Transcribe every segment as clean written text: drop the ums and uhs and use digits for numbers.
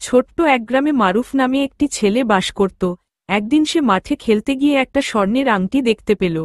ছোট্ট এক গ্রামে মারুফ নামে একটি ছেলে বাস করত। একদিন সে মাঠে খেলতে গিয়ে একটা স্বর্ণের আংটি দেখতে পেল।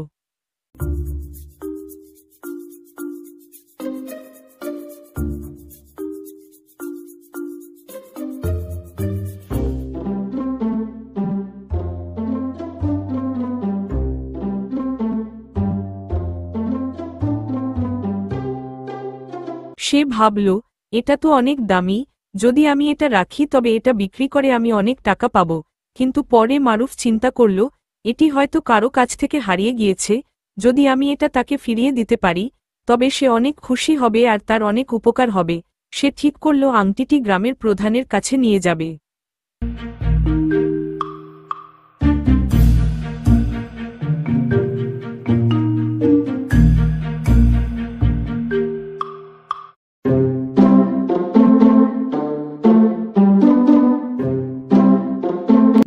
সে ভাবল, এটা তো অনেক দামি, যদি আমি এটা রাখি তবে এটা বিক্রি করে আমি অনেক টাকা পাব। কিন্তু পরে মারুফ চিন্তা করল, এটি হয়তো কারো কাছ থেকে হারিয়ে গিয়েছে, যদি আমি এটা তাকে ফিরিয়ে দিতে পারি তবে সে অনেক খুশি হবে আর তার অনেক উপকার হবে। সে ঠিক করল আংটিটি গ্রামের প্রধানের কাছে নিয়ে যাবে।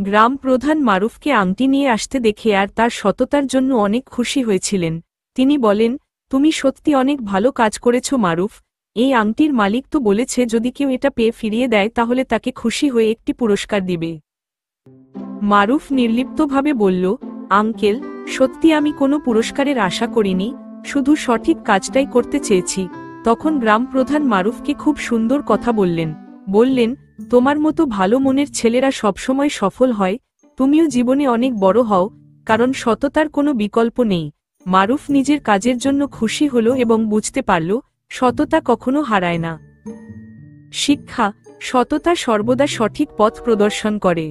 গ্রাম প্রধান মারুফকে আংটি নিয়ে আসতে দেখে আর তার সততার জন্য অনেক খুশি হয়েছিলেন। তিনি বলেন, তুমি সত্যি অনেক ভালো কাজ করেছ মারুফ। এই আংটির মালিক তো বলেছে যদি কেউ এটা পেয়ে ফিরিয়ে দেয় তাহলে তাকে খুশি হয়ে একটি পুরস্কার দিবে। মারুফ নির্লিপ্তভাবে বলল, আঙ্কেল, সত্যি আমি কোনো পুরস্কারের আশা করিনি, শুধু সঠিক কাজটাই করতে চেয়েছি। তখন গ্রাম প্রধান মারুফকে খুব সুন্দর কথা বললেন, তোমার মতো ভালো মনের ছেলেরা সবসময় সফল হয়, তুমিও জীবনে অনেক বড় হও, কারণ সততার কোনো বিকল্প নেই। মারুফ নিজের কাজের জন্য খুশি হল এবং বুঝতে পারল, সততা কখনো হারায় না। শিক্ষা: সততা সর্বদা সঠিক পথ প্রদর্শন করে।